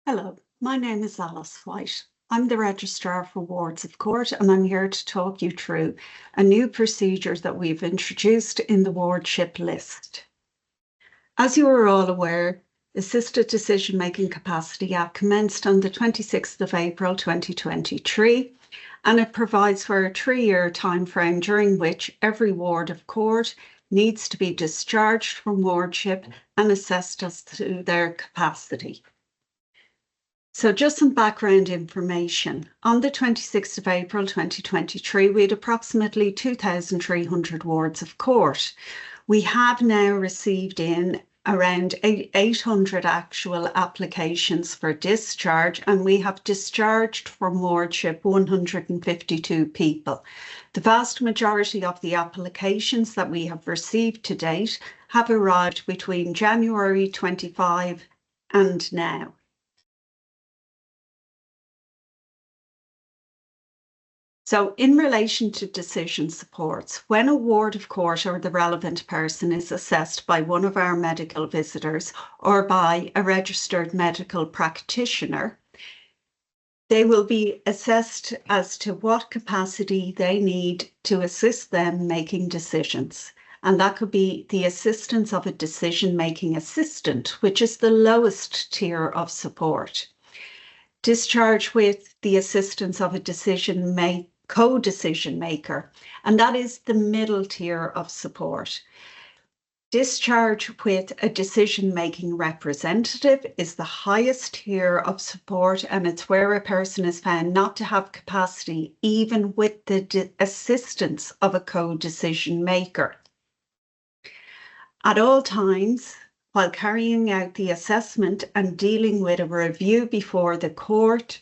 Hello, my name is Alice White. I'm the Registrar for Wards of Court, and I'm here to talk you through a new procedure that we've introduced in the wardship list. As you are all aware, Assisted Decision Making Capacity Act commenced on the 26th of April 2023, and it provides for a 3-year timeframe during which every ward of court needs to be discharged from wardship and assessed as to their capacity. So just some background information. On the 26th of April 2023, we had approximately 2,300 wards of court. We have now received in around 800 actual applications for discharge, and we have discharged from wardship 152 people. The vast majority of the applications that we have received to date have arrived between January 25 and now. So in relation to decision supports, when a ward of court or the relevant person is assessed by one of our medical visitors or by a registered medical practitioner, they will be assessed as to what capacity they need to assist them making decisions. And that could be the assistance of a decision-making assistant, which is the lowest tier of support. Discharge with the assistance of a co-decision maker, and that is the middle tier of support. Discharge with a decision-making representative is the highest tier of support, and it's where a person is found not to have capacity even with the assistance of a co-decision maker. At all times, while carrying out the assessment and dealing with a review before the court,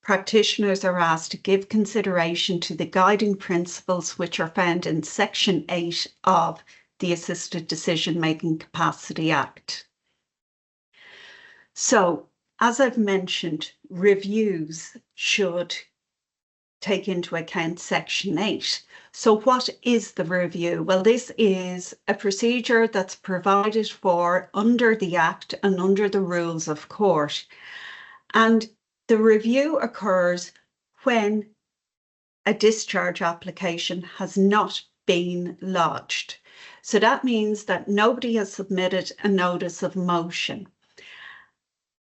practitioners are asked to give consideration to the guiding principles which are found in Section 8 of the Assisted Decision Making Capacity Act. So, as I've mentioned, reviews should take into account Section 8. So what is the review? Well, this is a procedure that's provided for under the Act and under the rules of court. And the review occurs when a discharge application has not been lodged. So that means that nobody has submitted a notice of motion.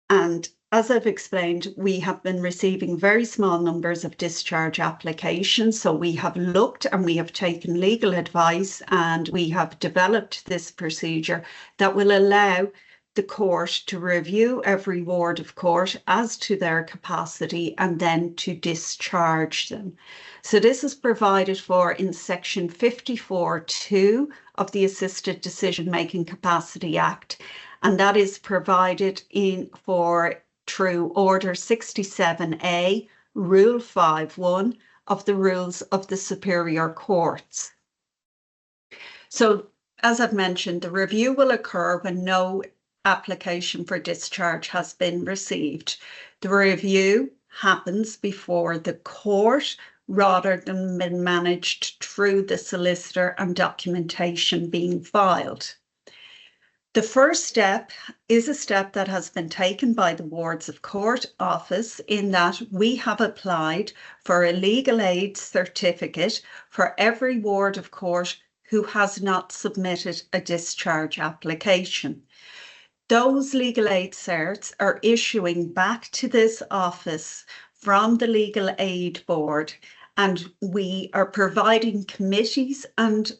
And as I've explained, we have been receiving very small numbers of discharge applications. So we have looked and we have taken legal advice, and we have developed this procedure that will allow the court to review every ward of court as to their capacity and then to discharge them. So this is provided for in Section 54(2) of the Assisted Decision Making Capacity Act, and that is provided through Order 67A, Rule 5.1 of the Rules of the Superior Courts. So, as I've mentioned, the review will occur when no application for discharge has been received. The review happens before the court rather than being managed through the solicitor and documentation being filed. The first step is a step that has been taken by the Wards of Court office, in that we have applied for a legal aid certificate for every ward of court who has not submitted a discharge application. Those legal aid certs are issuing back to this office from the Legal Aid Board, and we are providing committees and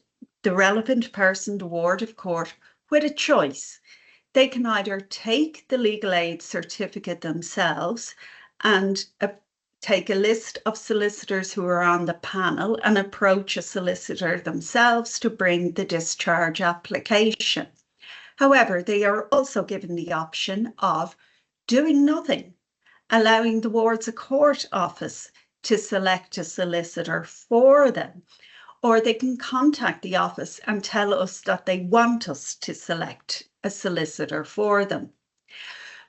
the relevant person, the ward of court, with a choice. They can either take the legal aid certificate themselves and take a list of solicitors who are on the panel and approach a solicitor themselves to bring the discharge application. However, they are also given the option of doing nothing, allowing the Wards of Court office to select a solicitor for them, or they can contact the office and tell us that they want us to select a solicitor for them.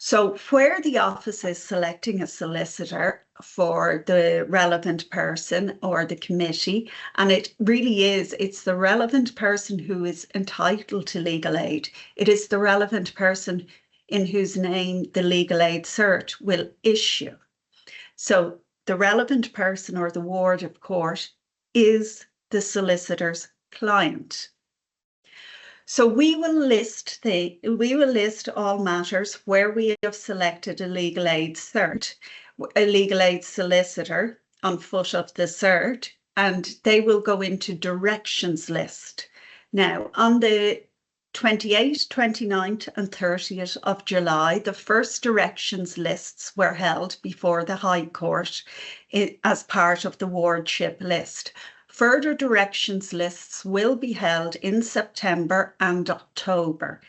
So where the office is selecting a solicitor for the relevant person or the committee, and it's the relevant person who is entitled to legal aid. It is the relevant person in whose name the legal aid cert will issue. So the relevant person or the ward of court is the solicitor's client. So we will list all matters where we have selected a legal aid cert, a legal aid solicitor on foot of the cert, and they will go into directions list. Now, on the 28th, 29th and 30th of July, the first directions lists were held before the High Court as part of the wardship list. Further directions lists will be held in September and October,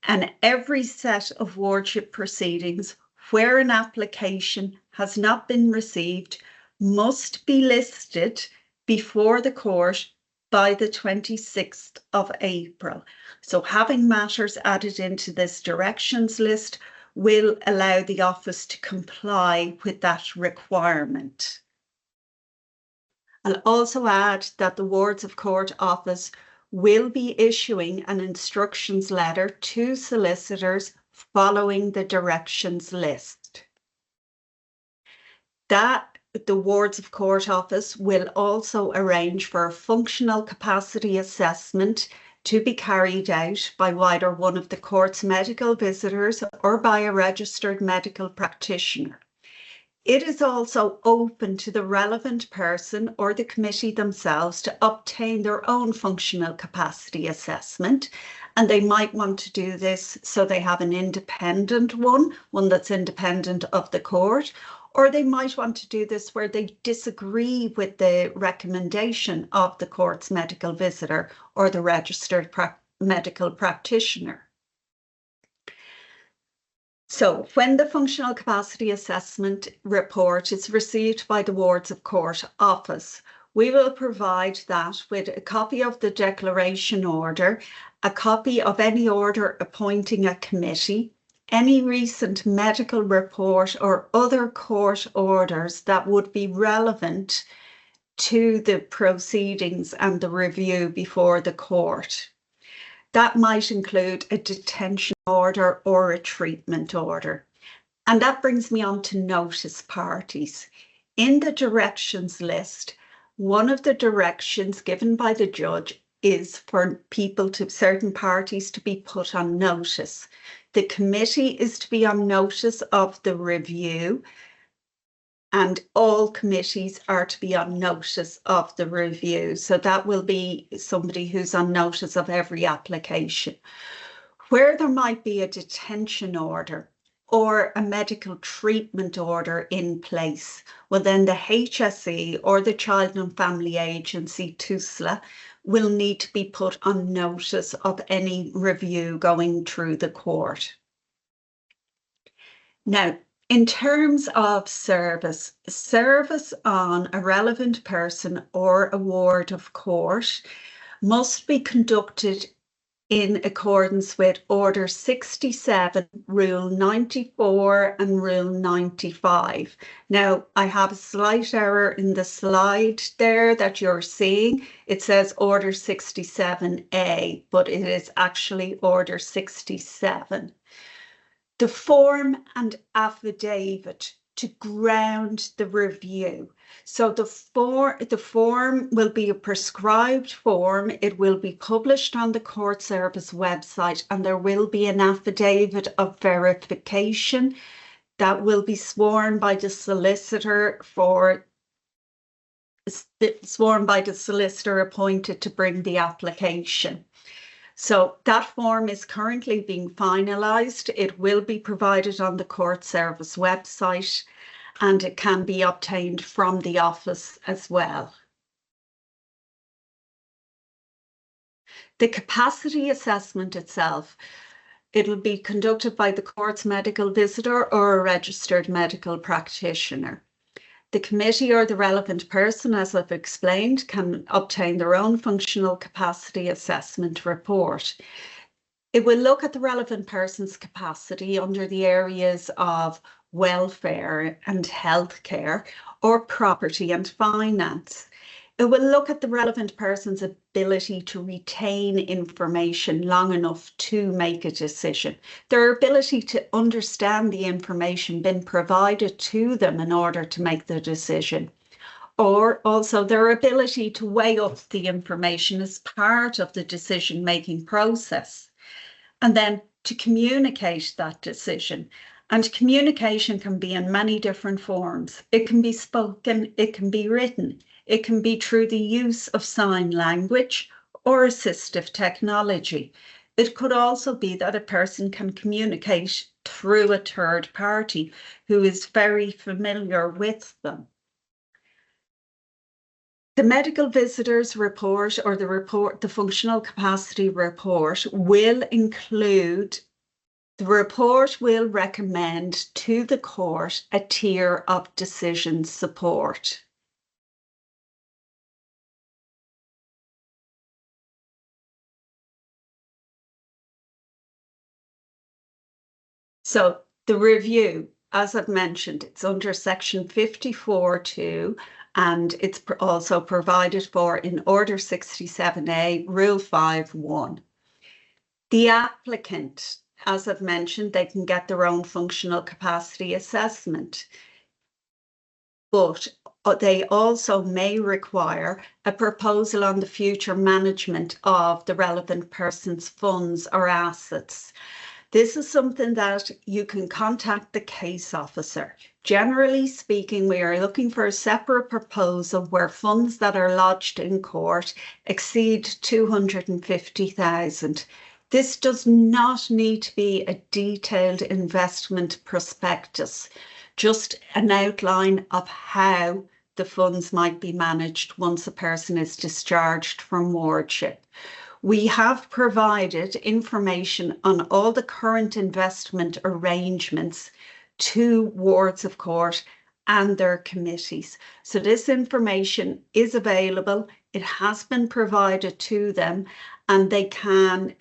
and every set of wardship proceedings where an application has not been received must be listed before the court by the 26th of April. So having matters added into this directions list will allow the office to comply with that requirement. I'll also add that the Wards of Court office will be issuing an instructions letter to solicitors following the directions list. That the Wards of Court office will also arrange for a functional capacity assessment to be carried out by either one of the court's medical visitors or by a registered medical practitioner. It is also open to the relevant person or the committee themselves to obtain their own functional capacity assessment, and they might want to do this so they have an independent one that's independent of the court, or they might want to do this where they disagree with the recommendation of the court's medical visitor or the registered medical practitioner. So when the functional capacity assessment report is received by the Wards of Court office, we will provide that with a copy of the declaration order, a copy of any order appointing a committee, any recent medical report or other court orders that would be relevant to the proceedings and the review before the court. That might include a detention order or a treatment order. And that brings me on to notice parties. In the directions list, one of the directions given by the judge is for certain parties to be put on notice. The committee is to be on notice of the review, and all committees are to be on notice of the review. So that will be somebody who's on notice of every application. Where there might be a detention order or a medical treatment order in place, well then the HSE or the Child and Family Agency, TUSLA, will need to be put on notice of any review going through the court. Now, in terms of service on a relevant person or a ward of court must be conducted in accordance with Order 67, Rule 94 and Rule 95. Now, I have a slight error in the slide there that you're seeing. It says Order 67A, but it is actually Order 67. The form and affidavit to ground the review. So the form will be a prescribed form. It will be published on the court service website, and there will be an affidavit of verification that will be sworn by the solicitor appointed to bring the application. So that form is currently being finalised. It will be provided on the court service website, and it can be obtained from the office as well. The capacity assessment itself, it will be conducted by the court's medical visitor or a registered medical practitioner. The committee or the relevant person, as I've explained, can obtain their own functional capacity assessment report. It will look at the relevant person's capacity under the areas of welfare and healthcare or property and finance. It will look at the relevant person's ability to retain information long enough to make a decision, their ability to understand the information being provided to them in order to make the decision, or also their ability to weigh up the information as part of the decision-making process, and then to communicate that decision. And communication can be in many different forms. It can be spoken, it can be written, it can be through the use of sign language or assistive technology. It could also be that a person can communicate through a third party who is very familiar with them. The medical visitors report or the functional capacity report will include, the report will recommend to the court a tier of decision support. So the review, as I've mentioned, it's under section 54.2, and it's also provided for in Order 67A, Rule 5.1. The applicant, as I've mentioned, they can get their own functional capacity assessment, but they also may require a proposal on the future management of the relevant person's funds or assets. This is something that you can contact the case officer. Generally speaking, we are looking for a separate proposal where funds that are lodged in court exceed 250,000. This does not need to be a detailed investment prospectus, just an outline of how the funds might be managed once a person is discharged from wardship. We have provided information on all the current investment arrangements to wards of court and their committees. So this information is available, it has been provided to them, and they can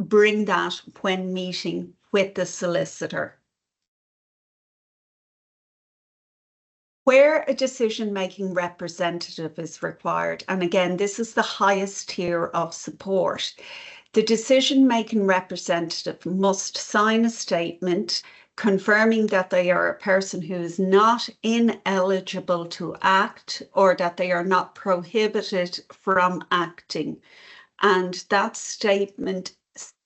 bring that when meeting with the solicitor. Where a decision-making representative is required, and again, this is the highest tier of support, the decision-making representative must sign a statement confirming that they are a person who is not ineligible to act or that they are not prohibited from acting. And that statement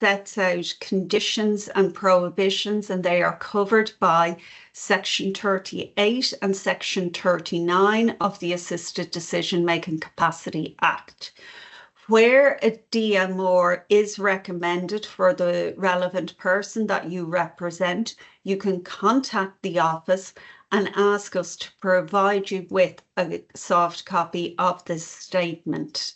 sets out conditions and prohibitions, and they are covered by Section 38 and Section 39 of the Assisted Decision Making Capacity Act. Where a DMR is recommended for the relevant person that you represent, you can contact the office and ask us to provide you with a soft copy of this statement.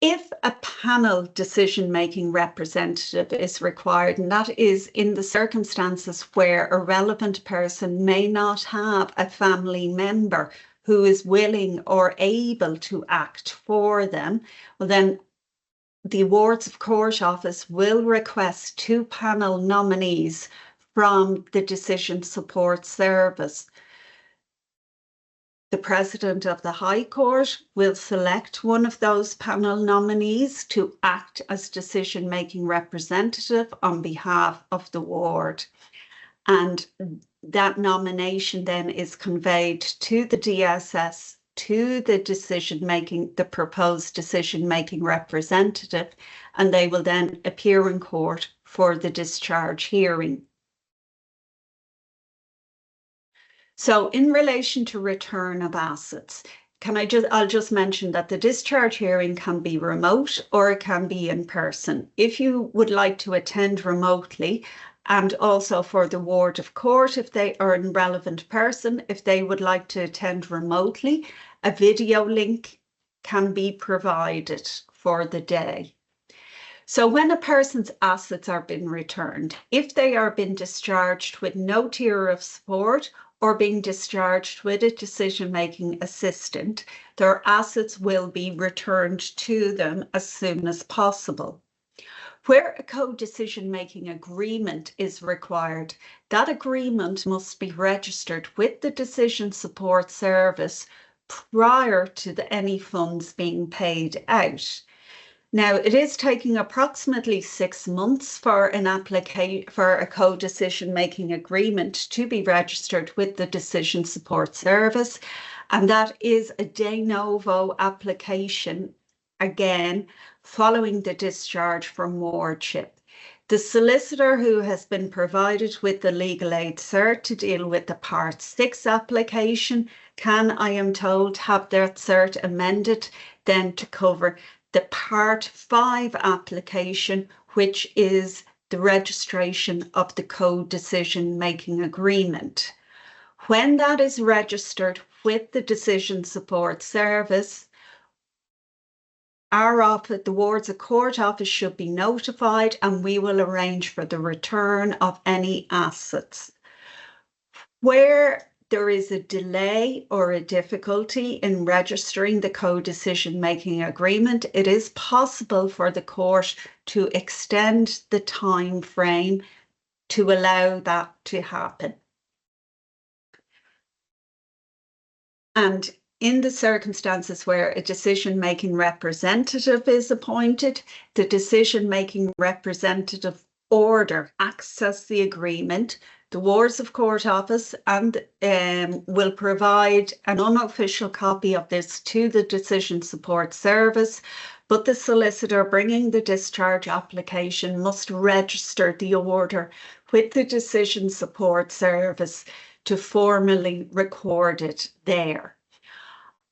If a panel decision-making representative is required, and that is in the circumstances where a relevant person may not have a family member who is willing or able to act for them, well then the Wards of Court office will request 2 panel nominees from the Decision Support Service. The President of the High Court will select one of those panel nominees to act as decision-making representative on behalf of the ward. And that nomination then is conveyed to the DSS, to the proposed decision-making representative, and they will then appear in court for the discharge hearing. So in relation to return of assets, I'll just mention that the discharge hearing can be remote or it can be in person. If you would like to attend remotely, and also for the Ward of Court, if they are a relevant person, if they would like to attend remotely, a video link can be provided for the day. So when a person's assets are being returned, if they are being discharged with no tier of support or being discharged with a decision-making assistant, their assets will be returned to them as soon as possible. Where a co-decision-making agreement is required, that agreement must be registered with the Decision Support Service prior to any funds being paid out. Now, it is taking approximately 6 months for a co-decision making agreement to be registered with the Decision Support Service, and that is a de novo application, again, following the discharge from wardship. The solicitor who has been provided with the legal aid cert to deal with the Part 6 application can, I am told, have their cert amended then to cover the Part 5 application, which is the registration of the co-decision making agreement. When that is registered with the Decision Support Service, our office, the Wards of Court office, should be notified, and we will arrange for the return of any assets. Where there is a delay or a difficulty in registering the co-decision making agreement, it is possible for the court to extend the time frame to allow that to happen. And in the circumstances where a decision-making representative is appointed, the decision-making representative order access the agreement. The Wards of Court office and will provide an unofficial copy of this to the Decision Support Service, but the solicitor bringing the discharge application must register the order with the Decision Support Service to formally record it there.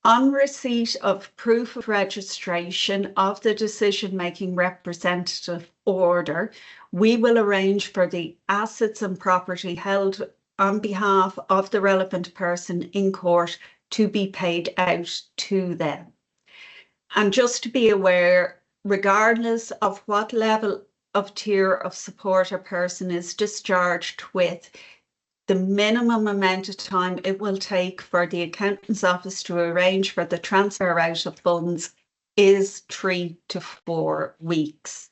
On receipt of proof of registration of the decision-making representative order, we will arrange for the assets and property held on behalf of the relevant person in court to be paid out to them. And just to be aware, regardless of what level of tier of support a person is discharged with, the minimum amount of time it will take for the accountant's office to arrange for the transfer out of funds is 3 to 4 weeks.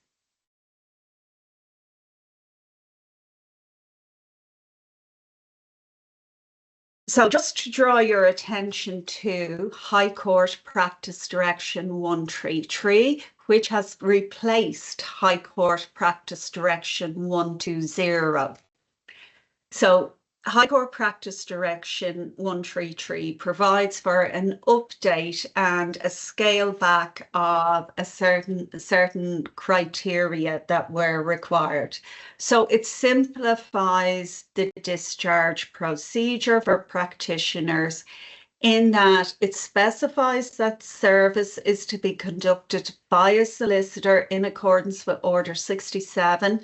So just to draw your attention to High Court Practice Direction 133, which has replaced High Court Practice Direction 120. So High Court Practice Direction 133 provides for an update and a scale back of a certain criteria that were required. So it simplifies the discharge procedure for practitioners in that it specifies that service is to be conducted by a solicitor in accordance with Order 67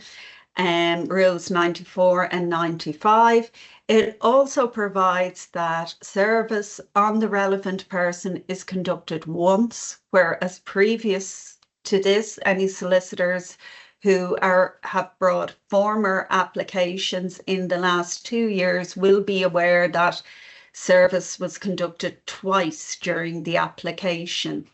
and Rules 94 and 95. It also provides that service on the relevant person is conducted once, whereas previous to this, any solicitors who have brought former applications in the last 2 years will be aware that service was conducted twice during the application.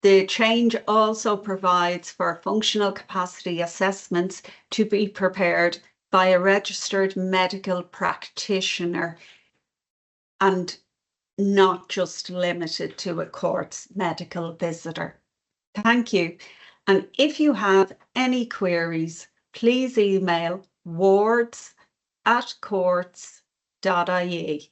The change also provides for functional capacity assessments to be prepared by a registered medical practitioner and not just limited to a court's medical visitor. Thank you. And if you have any queries, please email wards@courts.ie.